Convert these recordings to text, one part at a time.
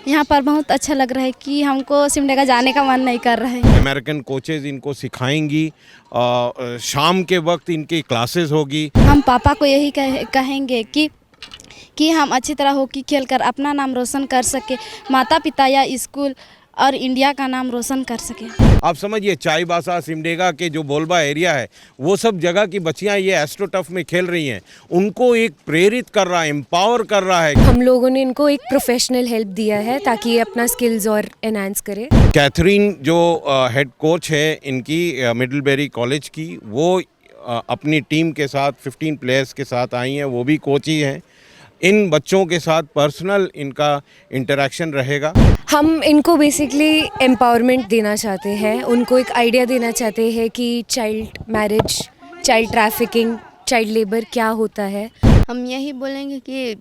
यहाँ पर बहुत अच्छा लग रहा है कि हमको सिमडेगा जाने का मन नहीं कर रहा है। अमेरिकन कोचेज इनको सिखाएंगी, शाम के वक्त इनकी क्लासेस होगी। हम पापा को यही कहेंगे कि हम अच्छी तरह हॉकी खेलकर अपना नाम रोशन कर सके, माता पिता या स्कूल और इंडिया का नाम रोशन कर सके। आप समझिए चाईबासा, सिमडेगा के जो बोलबा एरिया है, वो सब जगह की बच्चियां ये एस्ट्रो टफ में खेल रही हैं। उनको एक प्रेरित कर रहा है, एम्पावर कर रहा है। हम लोगों ने इनको एक प्रोफेशनल हेल्प दिया है ताकि ये अपना स्किल्स और एनहांस करे। कैथरीन जो हेड कोच है इनकी मिडलबेरी कॉलेज की, वो अपनी टीम के साथ 15 प्लेयर्स के साथ आई हैं, वो भी कोच ही हैं। इन बच्चों के साथ पर्सनल इनका इंटरेक्शन रहेगा। हम इनको बेसिकली एम्पावरमेंट देना चाहते हैं, उनको एक आइडिया देना चाहते हैं कि child marriage, child trafficking, child labour क्या होता है। हम यही बोलेंगे कि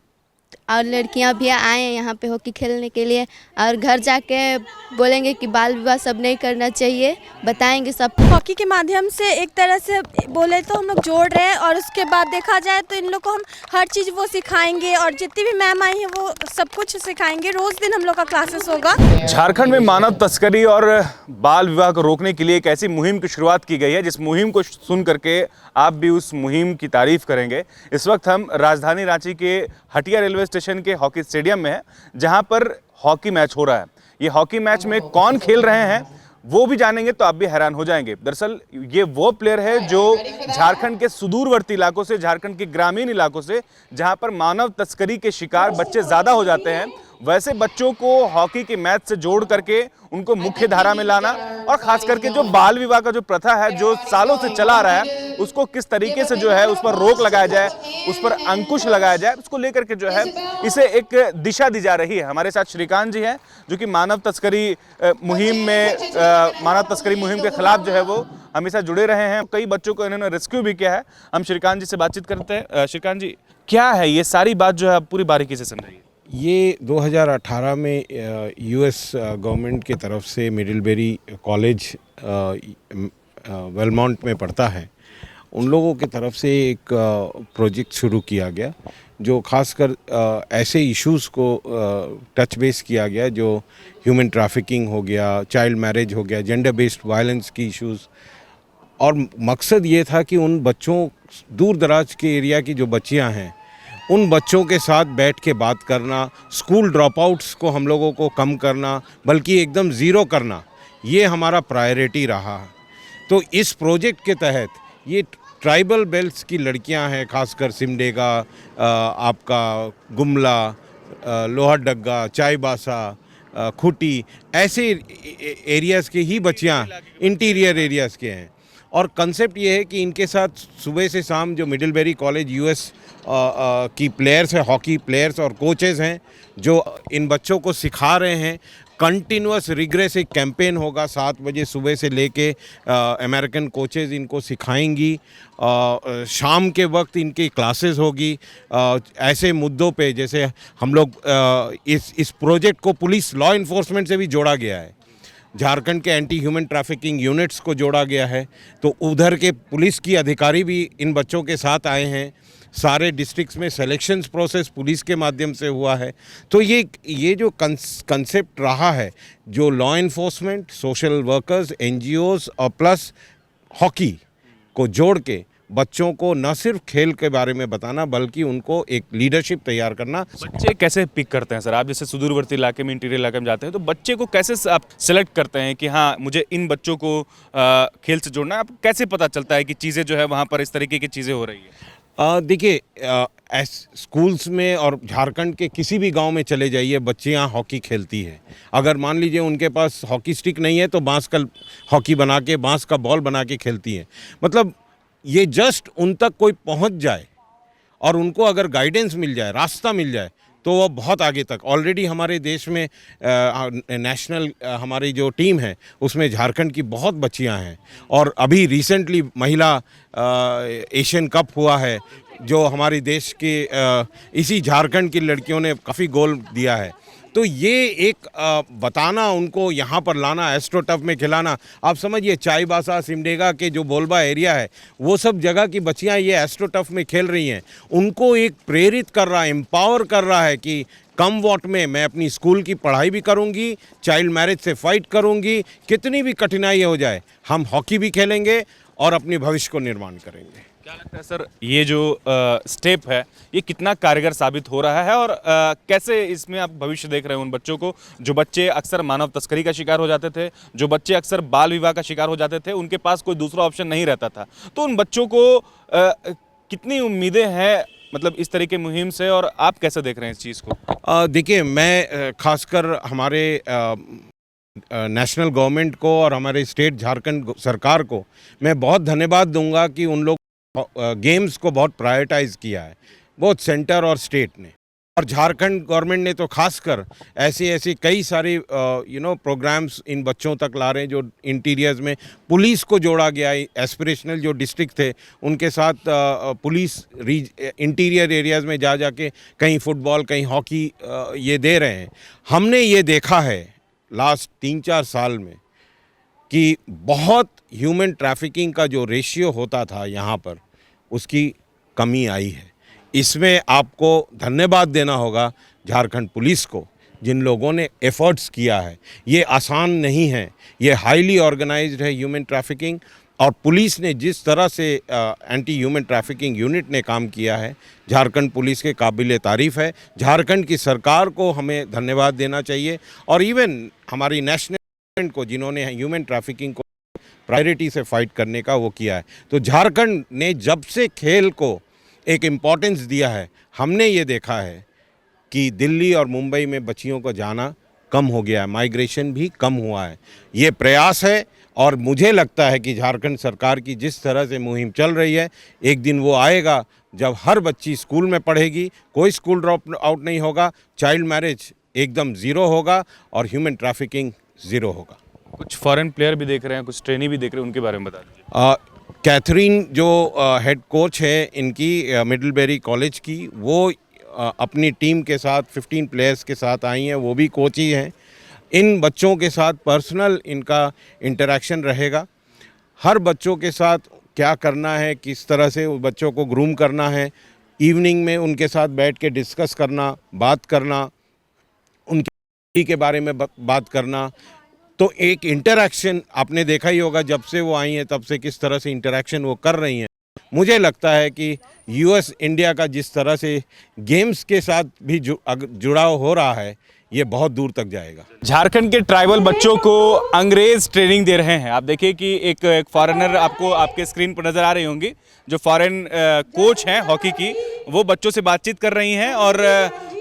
और लड़कियां भी आएँ यहाँ पे हॉकी खेलने के लिए, और घर जाके बोलेंगे कि बाल विवाह सब नहीं करना चाहिए, बताएंगे सब। हॉकी के माध्यम से एक तरह से बोले तो हम लोग जोड़ रहे हैं, और उसके बाद देखा जाए तो इन लोग को हम हर चीज़ वो सिखाएंगे, और जितनी भी मैम आई हैं वो सब कुछ सिखाएंगे। रोज़ दिन हम लोग का क्लासेस होगा। झारखंड में मानव तस्करी और बाल विवाह को रोकने के लिए एक ऐसी मुहिम की शुरुआत की गई है, जिस मुहिम को सुन करके आप भी उस मुहिम की तारीफ करेंगे। इस वक्त हम राजधानी रांची के हटिया रेलवे स्टेशन के हॉकी स्टेडियम में है, जहां पर हॉकी मैच हो रहा है। ये हॉकी मैच में कौन खेल रहे हैं वो भी जानेंगे तो आप भी हैरान हो जाएंगे। दरअसल ये वो प्लेयर है जो झारखंड के सुदूरवर्ती इलाकों से, झारखंड के ग्रामीण इलाकों से, जहां पर मानव तस्करी के शिकार बच्चे ज़्यादा हो जाते हैं, वैसे बच्चों को हॉकी के मैच से जोड़ करके उनको मुख्य धारा में लाना, और खास करके जो बाल विवाह का जो प्रथा है जो सालों से चला आ रहा है, उसको किस तरीके से जो है उस पर रोक लगाया जाए, उस पर अंकुश लगाया जाए, उसको लेकर के जो है इसे एक दिशा दी जा रही है। हमारे साथ श्रीकांत जी हैं जो कि मानव तस्करी मुहिम के खिलाफ जो है वो हमेशा जुड़े रहे हैं। कई बच्चों को इन्होंने रेस्क्यू भी किया है। हम श्रीकांत जी से बातचीत करते हैं। श्रीकांत जी, क्या है ये सारी बात जो है पूरी बारीकी से समझाइए। ये 2018 में यूएस गवर्नमेंट की तरफ से मिडलबेरी कॉलेज वेलमॉन्ट में पढ़ता है, उन लोगों की तरफ से एक प्रोजेक्ट शुरू किया गया जो खासकर ऐसे इश्यूज़ को टच बेस किया गया जो ह्यूमन ट्रैफिकिंग हो गया, चाइल्ड मैरिज हो गया, जेंडर बेस्ड वायलेंस की इश्यूज़। और मकसद ये था कि उन बच्चों, दूर दराज के एरिया की जो बच्चियां हैं, उन बच्चों के साथ बैठ के बात करना, स्कूल ड्रॉप आउट्स को हम लोगों को कम करना, बल्कि एकदम ज़ीरो करना, ये हमारा प्रायोरिटी रहा है। तो इस प्रोजेक्ट के तहत ये ट्राइबल बेल्ट्स की लड़कियां हैं, खासकर सिमडेगा, आपका गुमला, लोहारडग्गा, चाईबासा, खुटी, ऐसे एरियाज़ के ही बच्चियां इंटीरियर एरियाज़ के हैं। और कंसेप्ट ये है कि इनके साथ सुबह से शाम जो मिडलबेरी कॉलेज यूएस की प्लेयर्स हैं, हॉकी प्लेयर्स और कोचेज़ हैं, जो इन बच्चों को सिखा रहे हैं। कंटिन्यूस रिग्रेस एक कैंपेन होगा 7 बजे सुबह से लेके, अमेरिकन कोचेज़ इनको सिखाएंगी, शाम के वक्त इनकी क्लासेस होगी। ऐसे मुद्दों पे जैसे हम लोग इस प्रोजेक्ट को पुलिस लॉ इन्फोर्समेंट से भी जोड़ा गया है, झारखंड के एंटी ह्यूमन ट्रैफिकिंग यूनिट्स को जोड़ा गया है, तो उधर के पुलिस की अधिकारी भी इन बच्चों के साथ आए हैं। सारे डिस्ट्रिक्ट्स में सिलेक्शंस प्रोसेस पुलिस के माध्यम से हुआ है। तो ये जो कंसेप्ट रहा है, जो law enforcement, social workers, NGOs और प्लस हॉकी को जोड़ के बच्चों को न सिर्फ खेल के बारे में बताना, बल्कि उनको एक लीडरशिप तैयार करना। बच्चे कैसे पिक करते हैं सर? आप जैसे सुदूरवर्ती इलाके में, इंटीरियर इलाके में जाते हैं, तो बच्चे को कैसे आप सेलेक्ट करते हैं कि हाँ मुझे इन बच्चों को खेल से जोड़ना है? आप कैसे पता चलता है कि चीज़ें जो है वहाँ पर इस तरीके की चीज़ें हो रही है? देखिए, स्कूल्स में और झारखंड के किसी भी गांव में चले जाइए, बच्चियां हॉकी खेलती हैं। अगर मान लीजिए उनके पास हॉकी स्टिक नहीं है तो बांस का हॉकी बना के, बांस का बॉल बना के खेलती हैं। मतलब ये जस्ट उन तक कोई पहुंच जाए और उनको अगर गाइडेंस मिल जाए, रास्ता मिल जाए, तो वो बहुत आगे तक। ऑलरेडी हमारे देश में नेशनल हमारी जो टीम है उसमें झारखंड की बहुत बच्चियां हैं, और अभी रिसेंटली महिला एशियन कप हुआ है जो हमारे देश के इसी झारखंड की लड़कियों ने काफ़ी गोल दिया है। तो ये एक बताना, उनको यहाँ पर लाना, एस्ट्रोटर्फ में खिलाना, आप समझिए चाईबासा, सिमडेगा के जो बोलबा एरिया है वो सब जगह की बच्चियाँ ये एस्ट्रोटर्फ में खेल रही हैं, उनको एक प्रेरित कर रहा है, एम्पावर कर रहा है कि कम वॉट में मैं अपनी स्कूल की पढ़ाई भी करूंगी, चाइल्ड मैरिज से फाइट करूंगी, कितनी भी कठिनाई हो जाए हम हॉकी भी खेलेंगे और अपने भविष्य को निर्माण करेंगे। क्या लगता है सर, ये जो स्टेप है ये कितना कारगर साबित हो रहा है और कैसे इसमें आप भविष्य देख रहे हैं उन बच्चों को, जो बच्चे अक्सर मानव तस्करी का शिकार हो जाते थे, जो बच्चे अक्सर बाल विवाह का शिकार हो जाते थे, उनके पास कोई दूसरा ऑप्शन नहीं रहता था, तो उन बच्चों को कितनी उम्मीदें हैं मतलब इस तरह की मुहिम से, और आप कैसे देख रहे हैं इस चीज़ को? देखिए, मैं खासकर हमारे नेशनल गवर्नमेंट को और हमारे स्टेट झारखंड सरकार को मैं बहुत धन्यवाद दूंगा कि उन लोग गेम्स को बहुत प्रायोरिटाइज किया है, बहुत सेंटर और स्टेट ने, और झारखंड गवर्नमेंट ने तो खासकर ऐसे कई सारे प्रोग्राम्स इन बच्चों तक ला रहे हैं, जो इंटीरियर्स में पुलिस को जोड़ा गया है, एस्पिरेशनल जो डिस्ट्रिक्ट थे उनके साथ पुलिस इंटीरियर एरियाज़ में जाके कहीं फुटबॉल कहीं हॉकी ये दे रहे हैं। हमने ये देखा है लास्ट 3-4 साल में कि बहुत ह्यूमन ट्रैफिकिंग का जो रेशियो होता था यहाँ पर, उसकी कमी आई है। इसमें आपको धन्यवाद देना होगा झारखंड पुलिस को, जिन लोगों ने एफर्ट्स किया है। ये आसान नहीं है, ये हाईली ऑर्गेनाइज्ड है ह्यूमन ट्रैफिकिंग, और पुलिस ने जिस तरह से एंटी ह्यूमन ट्रैफिकिंग यूनिट ने काम किया है, झारखंड पुलिस के काबिल तारीफ़ है। झारखंड की सरकार को हमें धन्यवाद देना चाहिए, और इवन हमारी नेशनल गवर्नमेंट को, जिन्होंने ह्यूमन ट्रैफिकिंग को प्रायोरिटी से फाइट करने का वो किया है। तो झारखंड ने जब से खेल को एक इम्पॉर्टेंस दिया है, हमने ये देखा है कि दिल्ली और मुंबई में बच्चियों को जाना कम हो गया है, माइग्रेशन भी कम हुआ है। ये प्रयास है, और मुझे लगता है कि झारखंड सरकार की जिस तरह से मुहिम चल रही है, एक दिन वो आएगा जब हर बच्ची स्कूल में पढ़ेगी, कोई स्कूल ड्रॉप आउट नहीं होगा, चाइल्ड मैरिज एकदम ज़ीरो होगा और ह्यूमन ट्रैफिकिंग ज़ीरो होगा। कुछ फॉरेन प्लेयर भी देख रहे हैं, कुछ ट्रेनी भी देख रहे हैं, उनके बारे में बता दीजिए। कैथरीन जो हेड कोच है इनकी मिडलबेरी कॉलेज की, वो अपनी टीम के साथ 15 प्लेयर्स के साथ आई हैं, वो भी कोच ही हैं। इन बच्चों के साथ पर्सनल इनका इंटरेक्शन रहेगा, हर बच्चों के साथ क्या करना है, किस तरह से उस बच्चों को ग्रूम करना है, इवनिंग में उनके साथ बैठ के डिस्कस करना, बात करना, उनके के बारे में बात करना। तो एक इंटरेक्शन आपने देखा ही होगा, जब से वो आई हैं तब से किस तरह से इंटरेक्शन वो कर रही हैं। मुझे लगता है कि यूएस इंडिया का जिस तरह से गेम्स के साथ भी जुड़ाव हो रहा है, ये बहुत दूर तक जाएगा। झारखंड के ट्राइबल बच्चों को अंग्रेज ट्रेनिंग दे रहे हैं। आप देखिए कि एक फॉरेनर आपको आपके स्क्रीन पर नजर आ रही होंगी, जो फॉरेन कोच हैं हॉकी की, वो बच्चों से बातचीत कर रही हैं, और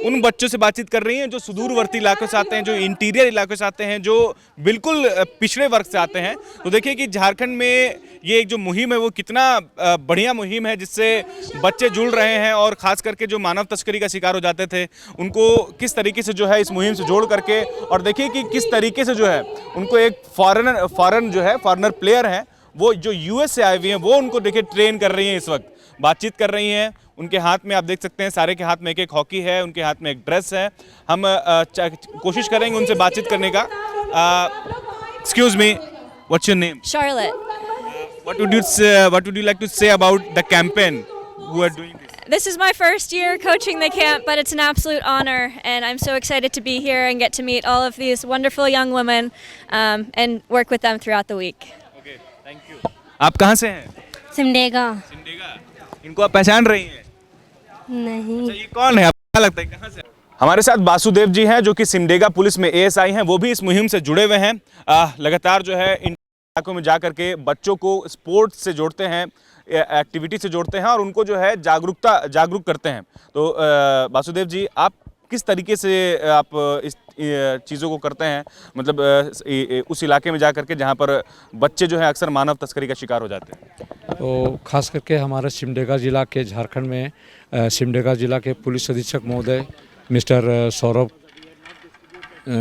उन बच्चों से बातचीत कर रही हैं जो सुदूरवर्ती इलाकों से आते हैं, जो इंटीरियर इलाकों से आते हैं, जो बिल्कुल पिछड़े वर्ग से आते हैं। तो देखिए कि झारखंड में ये एक जो मुहिम है वो कितना बढ़िया मुहिम है, जिससे बच्चे जुड़ रहे हैं, और ख़ास करके जो मानव तस्करी का शिकार हो जाते थे उनको किस तरीके से जो है इस मुहिम से जोड़ करके, और देखिए कि किस तरीके से जो है उनको एक फॉरेनर प्लेयर हैं, वो जो यूएस से आए हुए हैं, वो उनको देखिए ट्रेन कर रही हैं, इस वक्त बातचीत कर रही हैं। उनके हाथ में आप देख सकते हैं, सारे के हाथ में एक हॉकी है, उनके हाथ में एक ड्रेस है। हम कोशिश करेंगे उनसे बातचीत करने का। Excuse me, what's your name? Charlotte. What would you like to say about the campaign who are doing this? This is my first year coaching the camp, but it's an absolute honor, and I'm so excited to be here and get to meet all of these wonderful young women and work with them throughout the week. Okay, thank you. आप कहाँ से हैं? सिमडेगा। सिमडेगा। इनको आप पहचान रही हैं? नहीं। अच्छा, ये कौन है? आपको क्या लगता है कहाँ से? हमारे साथ वासुदेव जी हैं, जो कि सिमडेगा पुलिस में एएसआई हैं, वो भी इस मुहिम से जुड़े हुए हैं। लगातार जो है इन इलाकों में जा करके बच्चों को स्पोर्ट्स से जोड़ते हैं, एक्टिविटी से जोड़ते हैं, और उनको जो है जागरूक करते हैं। तो वासुदेव जी, आप किस तरीके से आप इस चीज़ों को करते हैं, मतलब उस इलाके में जा करके जहाँ पर बच्चे जो है अक्सर मानव तस्करी का शिकार हो जाते हैं? तो खास करके हमारे सिमडेगा ज़िला के, झारखंड में सिमडेगा ज़िला के पुलिस अधीक्षक महोदय मिस्टर सौरभ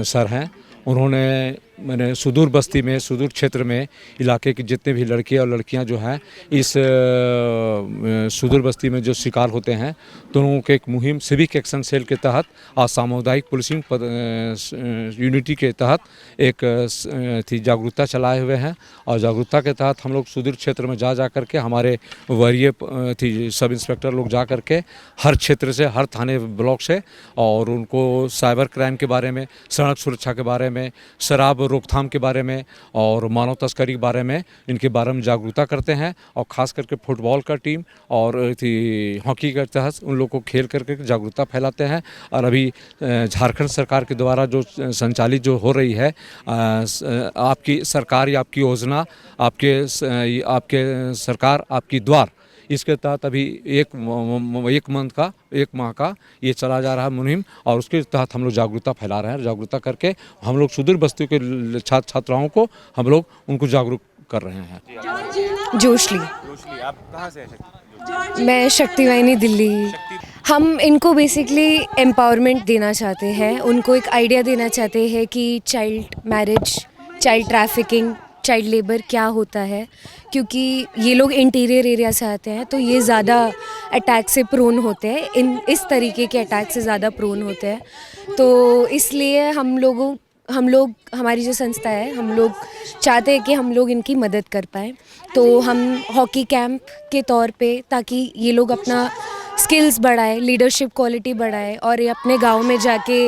सर हैं, उन्होंने मैंने सुदूर बस्ती में, सुदूर क्षेत्र में इलाके की जितने भी लड़के और लड़कियां जो हैं इस सुदूर बस्ती में जो शिकार होते हैं, तो उन लोगों के एक मुहिम सिविक एक्शन सेल के तहत और सामुदायिक पुलिसिंग यूनिटी के तहत एक थी जागरूकता चलाए हुए हैं। और जागरूकता के तहत हम लोग सुदूर क्षेत्र में जा कर के हमारे वरीय थी सब इंस्पेक्टर लोग जा कर के हर क्षेत्र से, हर थाने ब्लॉक से, और उनको साइबर क्राइम के बारे में, सड़क सुरक्षा के बारे में, शराब रोकथाम के बारे में और मानव तस्करी के बारे में, इनके बारे में जागरूकता करते हैं। और ख़ास करके फुटबॉल का टीम और हॉकी के तहत उन लोगों को खेल करके जागरूकता फैलाते हैं। और अभी झारखंड सरकार के द्वारा जो संचालित जो हो रही है आपकी सरकार या आपकी योजना, आपके सरकार आपकी द्वार, इसके तहत अभी एक माह का ये चला जा रहा है मुहिम, और उसके तहत हम लोग जागरूकता फैला रहे हैं। जागरूकता करके हम लोग सुदूर बस्ती के छात्र छात्राओं को हम लोग उनको जागरूक कर रहे हैं। जोशली। आप कहाँ से हैं? मैं शक्तिवाहिनी दिल्ली। हम इनको बेसिकली एम्पावरमेंट देना चाहते हैं, उनको एक आइडिया देना चाहते हैं कि child marriage, child trafficking, child labour क्या होता है, क्योंकि ये लोग इंटीरियर एरिया से आते हैं तो ये ज़्यादा अटैक से प्रोन होते हैं, इस तरीके के अटैक से ज़्यादा प्रोन होते हैं। तो इसलिए हम लोग हमारी जो संस्था है, हम लोग चाहते हैं कि हम लोग इनकी मदद कर पाएँ। तो हम हॉकी कैंप के तौर पे, ताकि ये लोग अपना स्किल्स बढ़ाए, लीडरशिप क्वालिटी बढ़ाए और ये अपने गांव में जाके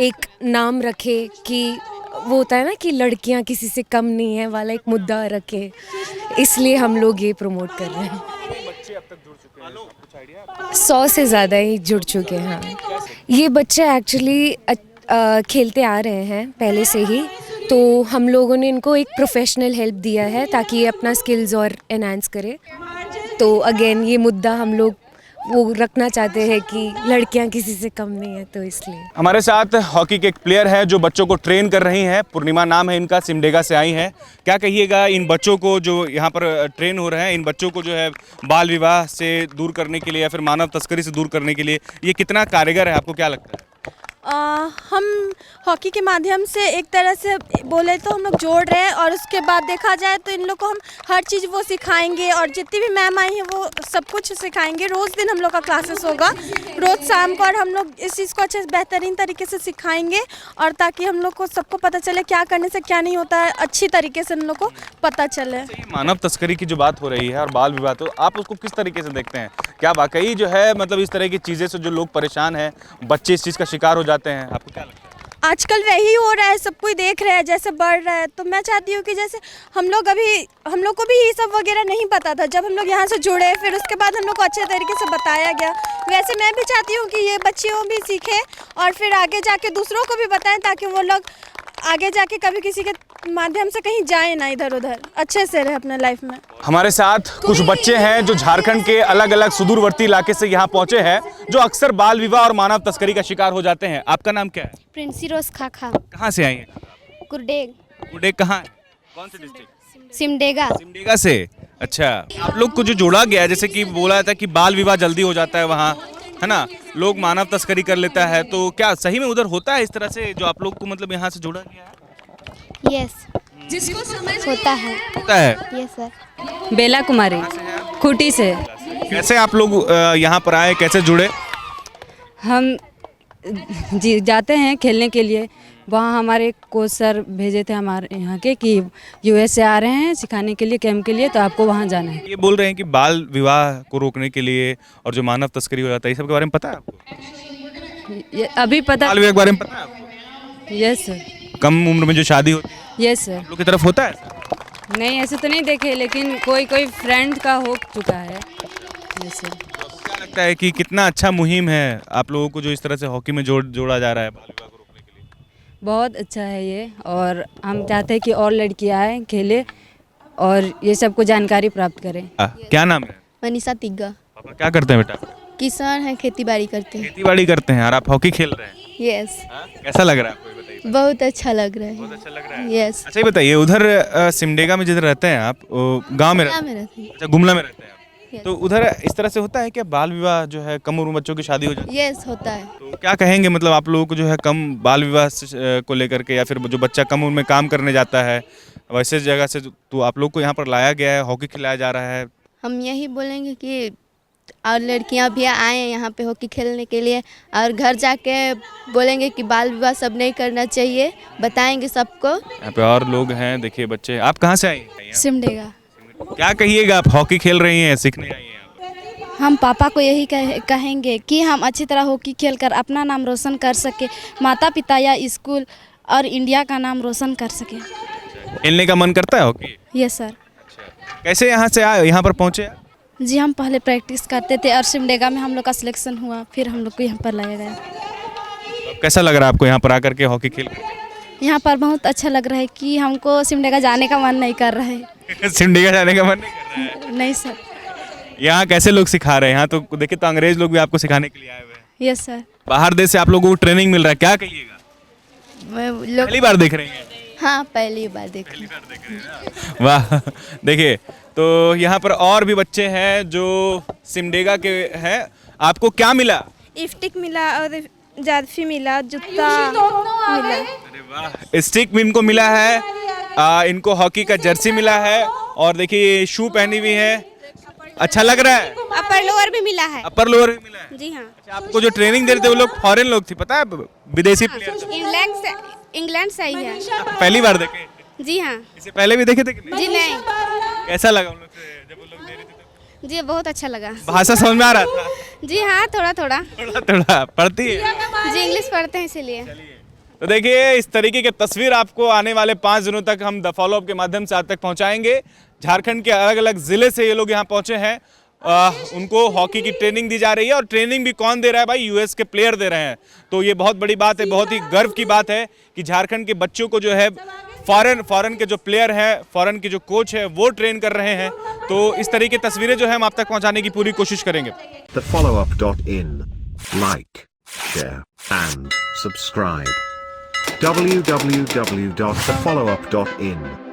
एक नाम रखे कि वो होता है ना कि लड़कियां किसी से कम नहीं है वाला एक मुद्दा रखे, इसलिए हम लोग ये प्रमोट कर रहे हैं। 100 से ज़्यादा ही जुड़ चुके हैं। हाँ, ये बच्चे एक्चुअली खेलते आ रहे हैं पहले से ही, तो हम लोगों ने इनको एक प्रोफेशनल हेल्प दिया है ताकि ये अपना स्किल्स और एनहांस करे। तो अगेन ये मुद्दा हम लोग वो रखना चाहते हैं कि लड़कियां किसी से कम नहीं है, तो इसलिए। हमारे साथ हॉकी के एक प्लेयर है जो बच्चों को ट्रेन कर रही हैं। पूर्णिमा नाम है इनका, सिमडेगा से आई हैं। क्या कहिएगा इन बच्चों को जो यहाँ पर ट्रेन हो रहे हैं, इन बच्चों को जो है बाल विवाह से दूर करने के लिए या फिर मानव तस्करी से दूर करने के लिए ये कितना कारगर है, आपको क्या लगता है? हम हॉकी के माध्यम से एक तरह से बोले तो हम लोग जोड़ रहे हैं, और उसके बाद देखा जाए तो इन लोग को हम हर चीज़ वो सिखाएंगे, और जितनी भी मैम आई हैं वो सब कुछ सिखाएंगे। रोज़ दिन हम लोग का क्लासेस होगा, रोज़ शाम को, और हम लोग इस चीज़ को अच्छे बेहतरीन तरीके से सिखाएंगे, और ताकि हम लोग को सबको पता चले क्या करने से क्या नहीं होता है, अच्छी तरीके से हम लोग को पता चले। मानव तस्करी की जो बात हो रही है और बाल विवाह, तो आप उसको किस तरीके से देखते हैं? क्या वाकई जो है मतलब इस तरह की चीज़ें से जो लोग परेशान हैं, बच्चे इस चीज़ का शिकार हो जाते हैं, आपको क्या लगता है? आजकल वही हो रहा है, सब कोई देख रहा है जैसे बढ़ रहा है। तो मैं चाहती हूँ कि जैसे हम लोग को भी ये सब वगैरह नहीं पता था, जब हम लोग यहाँ से जुड़े फिर उसके बाद हम लोग को अच्छे तरीके से बताया गया। वैसे मैं भी चाहती हूँ कि ये बच्चियों भी सीखें और फिर आगे जाके दूसरों को भी बताएं, ताकि वो लोग आगे जाके कभी किसी के माध्यम से कहीं जाए ना इधर उधर, अच्छे से रहे अपने लाइफ में। हमारे साथ कुछ बच्चे हैं जो झारखंड के अलग अलग सुदूरवर्ती इलाके से यहाँ पहुँचे हैं, जो अक्सर बाल विवाह और मानव तस्करी का शिकार हो जाते हैं। आपका नाम क्या है? प्रिंसी रोज खाखा। कहाँ से आई हैं? कुरडेग। कुरडेग कहाँ है? कौन से डिस्ट्रिक्ट? सिमडेगा। सिमडेगा से। अच्छा, आप लोग को जो जोड़ा गया है, जैसे कि बोला था कि बाल विवाह जल्दी हो जाता है वहाँ, है ना, लोग मानव तस्करी कर लेता है, तो क्या सही में उधर होता है इस तरह से जो आप लोग को मतलब यहाँ से जोड़ा गया है? यस, होता है। होता है। Yes sir. बेला कुमारी, खूटी से। कैसे आप लोग यहाँ पर आए, कैसे जुड़े? हम जी जाते हैं खेलने के लिए, वहाँ हमारे कोच सर भेजे थे हमारे यहाँ के कि यूएस से आ रहे हैं सिखाने के लिए, कैंप के लिए, तो आपको वहाँ जाना है। ये बोल रहे हैं कि बाल विवाह को रोकने के लिए और जो मानव तस्करी हो जाता है, ये सब के बारे में पता है आपको? अभी पता। बाल विवाह के बारे में पता है आपको? Yes sir. कम उम्र में जो शादी होती है, यस सर। आप लोग की तरफ होता है? नहीं, ऐसे तो नहीं देखे, लेकिन कोई फ्रेंड का हो चुका है। Yes sir. क्या लगता है कि कितना अच्छा मुहिम है आप लोगों को जो इस तरह से हॉकी में जोड़ा जा रहा है बाल विवाह को रोकने के लिए? बहुत अच्छा है ये, और हम चाहते हैं कि और लड़कियाँ आए खेले और ये सबको जानकारी प्राप्त करें। क्या नाम है? मनीषा तिग्गा। पापा क्या करते हैं बेटा? किसान हैं, खेती बाड़ी करते हैं। खेती बाड़ी करते हैं और आप हॉकी खेल रहे हैं? यस। कैसा लग रहा है आपको, ये बताइए? बहुत अच्छा लग रहा है। बहुत अच्छा लग रहा है। यस। अच्छा, ये बताइए, उधर सिमडेगा में जिधर रहते हैं आप, गांव में गुमला में रहते हैं। अच्छा, गुमला में रहते हैं आप। खेल। तो उधर इस तरह से होता है क्या, बाल विवाह जो है कम उम्र बच्चों की शादी हो जाती यस होता है। है? तो क्या कहेंगे, मतलब आप लोगों को जो है कम बाल विवाह को लेकर के, या फिर जो बच्चा कम उम्र में काम करने जाता है वैसे जगह से, तो आप लोग को यहाँ पर लाया गया है, हॉकी खिलाया जा रहा है। हम यही बोलेंगे कि और लड़कियां भी आए यहाँ पे हॉकी खेलने के लिए, और घर जाके बोलेंगे कि बाल विवाह सब नहीं करना चाहिए, बताएंगे सबको। यहाँ पे और लोग हैं, देखिए बच्चे। आप कहाँ से आए हैं? सिमडेगा। क्या कहिएगा, आप हॉकी खेल रही हैं, सीखने आई हैं आप? हम पापा को यही कहेंगे कि हम अच्छी तरह हॉकी खेलकर अपना नाम रोशन कर सके, माता पिता या स्कूल और इंडिया का नाम रोशन कर सके। खेलने का मन करता है हॉकी? Yes sir. कैसे यहाँ से आए, यहाँ पर पहुँचे आप? जी हम पहले प्रैक्टिस करते थे और सिमडेगा में हम लोग का सिलेक्शन हुआ, फिर हम लोग को यहाँ पर लाया गया। अब कैसा लग रहा है आपको यहाँ पर आकर के हॉकी खेल कर? यहाँ पर बहुत अच्छा लग रहा है कि हमको सिमडेगा जाने का मन नहीं कर रहा है। सिमडेगा जाने का मन नहीं कर रहा है? नहीं सर। यहाँ कैसे लोग सिखा रहे हैं? यहाँ तो देखिए, तो अंग्रेज लोग भी आपको सिखाने के लिए आए हुए हैं। Yes sir. बाहर देश से आप लोगों को ट्रेनिंग मिल रहा है, क्या कहिएगा? लोग पहली बार देख रहे हैं? हाँ पहली बार देखी। वाह, देखिए तो यहाँ पर और भी बच्चे हैं जो सिमडेगा के हैं। आपको क्या मिला? इफ्टिक मिला और जादफी मिला, जूता मिला। अरे वाह, स्टिक भी इनको मिला है, इनको हॉकी का जर्सी मिला है, और देखिए शू पहनी हुई है। अच्छा लग रहा है। अपर लोअर भी मिला है। अपर लोअर भी मिला है? जी हाँ। अच्छा, आपको जो ट्रेनिंग दे रहे थे वो लोग फॉरेन लोग थे, पता है, विदेशी प्लेयर? इंग्लैंड से आई है। पहली बार देखे? जी हाँ। इससे पहले भी देखे थे कि नहीं? जी नहीं। कैसा लगा उन लोग से जब वो लोग दे रहे थे तो? जी बहुत अच्छा लगा। भाषा समझ में आ रहा था? जी हाँ, थोड़ा थोड़ा। थोड़ा थोड़ा पढ़ती है? जी इंग्लिश पढ़ते हैं इसीलिए। तो देखिए, इस तरीके की तस्वीर आपको आने वाले 5 दिनों तक हम द फॉलो अप के माध्यम से आप तक पहुंचाएंगे। झारखंड के अलग अलग जिले से ये लोग यहाँ पहुंचे हैं। उनको हॉकी की ट्रेनिंग दी जा रही है, और ट्रेनिंग भी कौन दे रहा है भाई? यूएस के प्लेयर दे रहे हैं। तो ये बहुत बड़ी बात है, बहुत ही गर्व की बात है कि झारखंड के बच्चों को जो है फॉरेन के जो प्लेयर हैं, फॉरेन के जो कोच है, वो ट्रेन कर रहे हैं। तो इस तरीके की तस्वीरें जो है हम आप तक पहुंचाने की पूरी कोशिश करेंगे। TheFollowUp.in. Like, share and subscribe. www.thefollowup.in